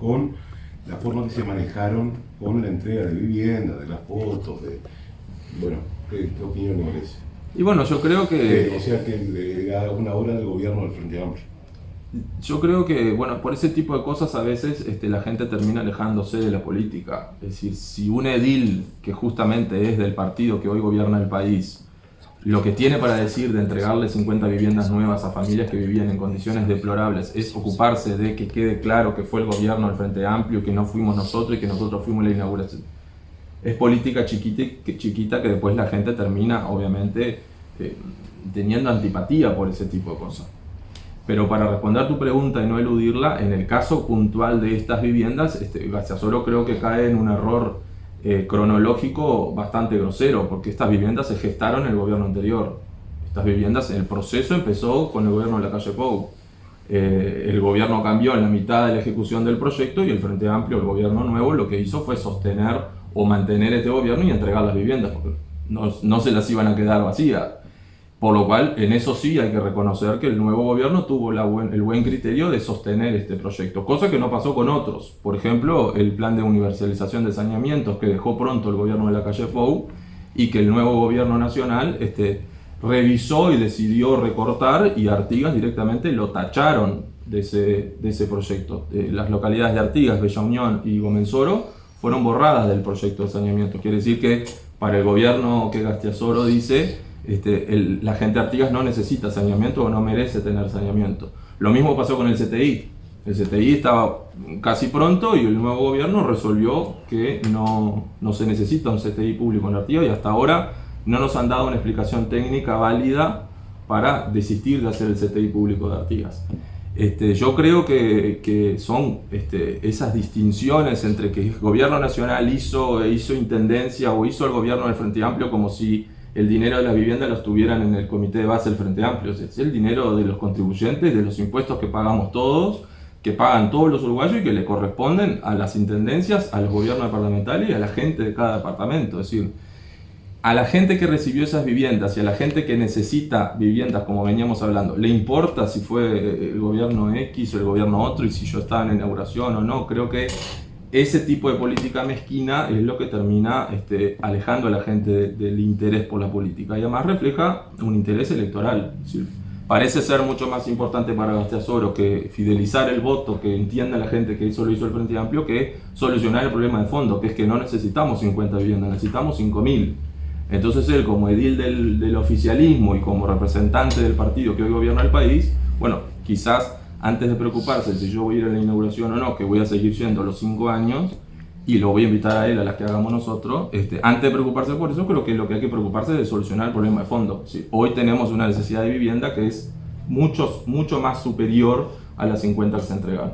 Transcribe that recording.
con la forma que se manejaron con la entrega de vivienda, de las fotos, bueno, ¿qué opinión le merece? Y bueno, yo creo que... O sea que era una obra del gobierno del Frente Amplio. Yo creo que, bueno, por ese tipo de cosas a veces la gente termina alejándose de la política. Es decir, si un edil que justamente es del partido que hoy gobierna el país, lo que tiene para decir de entregarle 50 viviendas nuevas a familias que vivían en condiciones deplorables es ocuparse de que quede claro que fue el gobierno del Frente Amplio, que no fuimos nosotros y que nosotros fuimos la inauguración. Es política chiquita que después la gente termina, obviamente, teniendo antipatía por ese tipo de cosas. Pero para responder a tu pregunta y no eludirla, en el caso puntual de estas viviendas, Gaciasoro creo que cae en un error cronológico bastante grosero, porque estas viviendas se gestaron en el gobierno anterior. Estas viviendas, el proceso empezó con el gobierno de la calle Pou. El gobierno cambió en la mitad de la ejecución del proyecto y el Frente Amplio, el gobierno nuevo, lo que hizo fue sostener o mantener este gobierno y entregar las viviendas, porque no se las iban a quedar vacías. Por lo cual, en eso sí hay que reconocer que el nuevo gobierno tuvo el buen criterio de sostener este proyecto, cosa que no pasó con otros. Por ejemplo, el plan de universalización de saneamientos que dejó pronto el gobierno de la calle Pou y que el nuevo gobierno nacional revisó y decidió recortar, y Artigas directamente lo tacharon de ese proyecto. Las localidades de Artigas, Bella Unión y Gomensoro fueron borradas del proyecto de saneamiento. Quiere decir que para el gobierno que Gastiazoro dice, la gente de Artigas no necesita saneamiento o no merece tener saneamiento. Lo mismo pasó con el CTI. El CTI estaba casi pronto y el nuevo gobierno resolvió que no se necesita un CTI público en Artigas, y hasta ahora no nos han dado una explicación técnica válida para desistir de hacer el CTI público de Artigas. Yo creo que son esas distinciones entre que el gobierno nacional hizo intendencia o hizo el gobierno del Frente Amplio, como si el dinero de las viviendas lo tuvieran en el comité de base del Frente Amplio. Es el dinero de los contribuyentes, de los impuestos que pagamos todos, que pagan todos los uruguayos y que le corresponden a las intendencias, a los gobiernos departamentales y a la gente de cada departamento. Es decir, a la gente que recibió esas viviendas y a la gente que necesita viviendas, como veníamos hablando, ¿le importa si fue el gobierno X o el gobierno otro y si yo estaba en la inauguración o no? Creo que ese tipo de política mezquina es lo que termina alejando a la gente del interés por la política, y además refleja un interés electoral. Es decir, parece ser mucho más importante para Gastiazoro que fidelizar el voto, que entienda la gente que eso lo hizo el Frente Amplio, que solucionar el problema de fondo, que es que no necesitamos 50 viviendas, necesitamos 5.000. Entonces él, como edil del oficialismo y como representante del partido que hoy gobierna el país, bueno, quizás antes de preocuparse si yo voy a ir a la inauguración o no, que voy a seguir yendo los 5 años y lo voy a invitar a él a las que hagamos nosotros, antes de preocuparse por eso, creo que lo que hay que preocuparse es de solucionar el problema de fondo. Sí, hoy tenemos una necesidad de vivienda que es mucho más superior a las 50 que se entregaron.